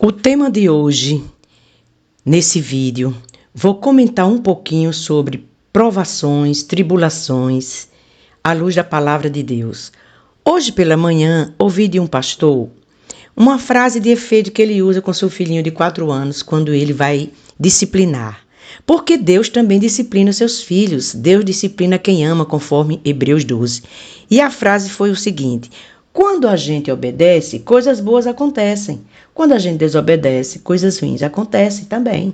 O tema de hoje, nesse vídeo, vou comentar um pouquinho sobre provações, tribulações, à luz da palavra de Deus. Hoje pela manhã, ouvi de um pastor uma frase de efeito que ele usa com seu filhinho de 4 anos quando ele vai disciplinar. Porque Deus também disciplina seus filhos. Deus disciplina quem ama, conforme Hebreus 12. E a frase foi o seguinte: quando a gente obedece, coisas boas acontecem. Quando a gente desobedece, coisas ruins acontecem também.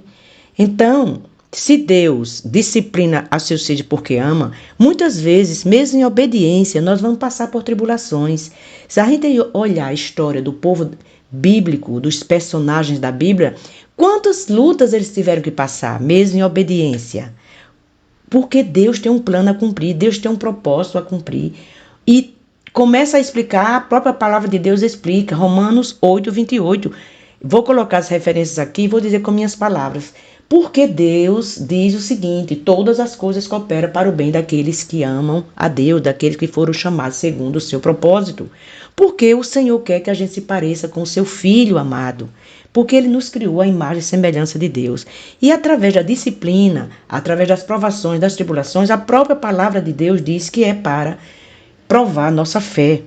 Então, se Deus disciplina a seus filhos porque ama, muitas vezes, mesmo em obediência, nós vamos passar por tribulações. Se a gente olhar a história do povo bíblico, dos personagens da Bíblia, quantas lutas eles tiveram que passar, mesmo em obediência? Porque Deus tem um plano a cumprir, Deus tem um propósito a cumprir. E começa a explicar, a própria palavra de Deus explica, Romanos 8, 28. Vou colocar as referências aqui e vou dizer com minhas palavras. Porque Deus diz o seguinte: todas as coisas cooperam para o bem daqueles que amam a Deus, daqueles que foram chamados segundo o seu propósito. Porque o Senhor quer que a gente se pareça com o seu Filho amado. Porque Ele nos criou à imagem e semelhança de Deus. E através da disciplina, através das provações, das tribulações, a própria palavra de Deus diz que é para provar nossa fé.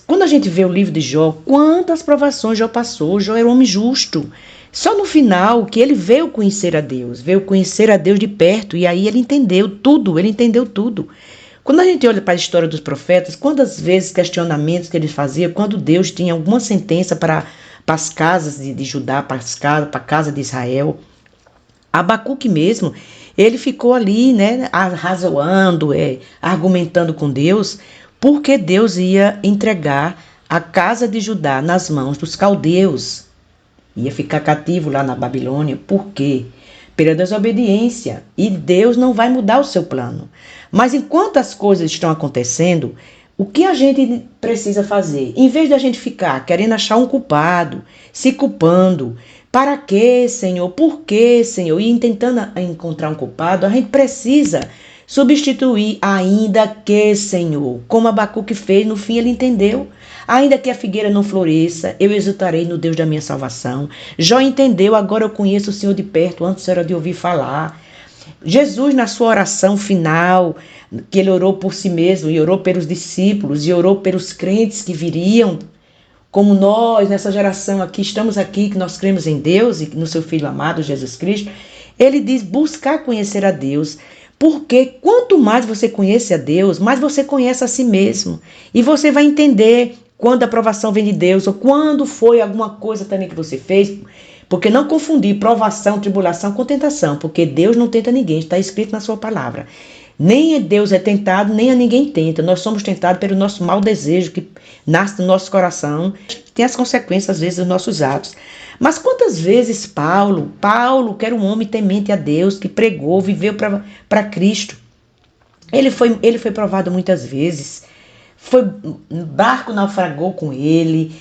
Quando a gente vê o livro de Jó, quantas provações Jó passou. Jó era um homem justo. Só no final que ele veio conhecer a Deus de perto, e aí ele entendeu tudo. Quando a gente olha para a história dos profetas, quantas vezes questionamentos que eles faziam, quando Deus tinha alguma sentença para as casas de Judá, para a casa de Israel. Abacuque mesmo, ele ficou ali, arrazoando, argumentando com Deus, porque Deus ia entregar a casa de Judá nas mãos dos caldeus. Ia ficar cativo lá na Babilônia. Por quê? Pela desobediência. E Deus não vai mudar o seu plano. Mas enquanto as coisas estão acontecendo, o que a gente precisa fazer? Em vez de a gente ficar querendo achar um culpado, se culpando, para quê, Senhor? Por quê, Senhor? E tentando encontrar um culpado, a gente precisa substituir ainda que, Senhor. Como Abacuque fez, no fim ele entendeu. Ainda que a figueira não floresça, eu exultarei no Deus da minha salvação. Jó entendeu, agora eu conheço o Senhor de perto, antes era de ouvir falar. Jesus, na sua oração final, que ele orou por si mesmo, e orou pelos discípulos, e orou pelos crentes que viriam, como nós, nessa geração aqui, estamos aqui, que nós cremos em Deus e no seu Filho amado, Jesus Cristo, ele diz: buscar conhecer a Deus. Porque quanto mais você conhece a Deus, mais você conhece a si mesmo. E você vai entender quando a provação vem de Deus, ou quando foi alguma coisa também que você fez. Porque não confundir provação, tribulação com tentação. Porque Deus não tenta ninguém, está escrito na sua palavra. Nem Deus é tentado, nem a ninguém tenta. Nós somos tentados pelo nosso mau desejo que nasce no nosso coração. Tem as consequências, às vezes, dos nossos atos. Mas quantas vezes Paulo, que era um homem temente a Deus, que pregou, viveu para Cristo, ele foi provado muitas vezes. Barco naufragou com ele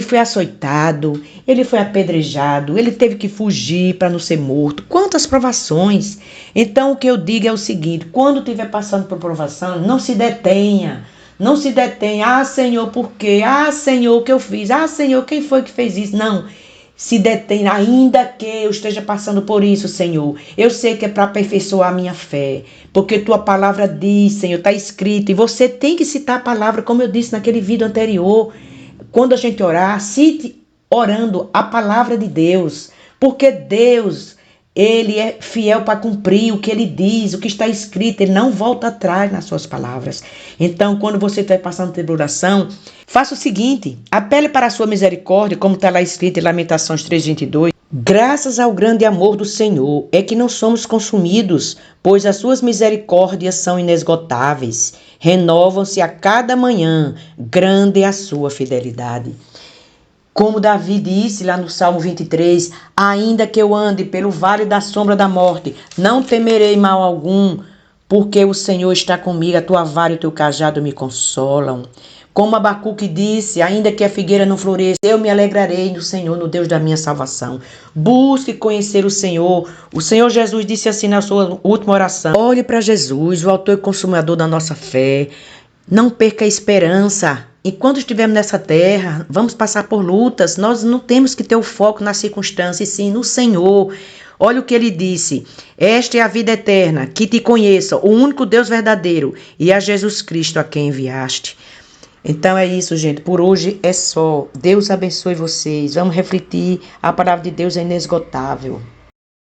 foi açoitado, ele foi apedrejado, ele teve que fugir para não ser morto. Quantas provações! Então o que eu digo é o seguinte: quando estiver passando por provação, não se detenha. Não se detenha. Ah, Senhor, por quê? Ah, Senhor, o que eu fiz? Ah, Senhor, quem foi que fez isso? Não. Se detém, ainda que eu esteja passando por isso, Senhor. Eu sei que é para aperfeiçoar a minha fé. Porque tua palavra diz, Senhor, está escrito. E você tem que citar a palavra, como eu disse naquele vídeo anterior. Quando a gente orar, cite orando a palavra de Deus. Porque Deus, Ele é fiel para cumprir o que Ele diz, o que está escrito. Ele não volta atrás nas suas palavras. Então, quando você está passando tribulação, faça o seguinte: apele para a sua misericórdia, como está lá escrito em Lamentações 3:22. Graças ao grande amor do Senhor é que não somos consumidos, pois as suas misericórdias são inesgotáveis. Renovam-se a cada manhã, grande é a sua fidelidade. Como Davi disse lá no Salmo 23, ainda que eu ande pelo vale da sombra da morte, não temerei mal algum, porque o Senhor está comigo, a tua vara e o teu cajado me consolam. Como Abacuque disse, ainda que a figueira não floresça, eu me alegrarei no Senhor, no Deus da minha salvação. Busque conhecer o Senhor. O Senhor Jesus disse assim na sua última oração: olhe para Jesus, o autor e consumador da nossa fé. Não perca a esperança. enquanto estivermos nessa terra, vamos passar por lutas. Nós não temos que ter o foco nas circunstâncias, sim no Senhor. Olha o que ele disse: esta é a vida eterna, que te conheça, o único Deus verdadeiro, e a Jesus Cristo a quem enviaste. Então é isso, gente. Por hoje é só. Deus abençoe vocês. Vamos refletir. A palavra de Deus é inesgotável.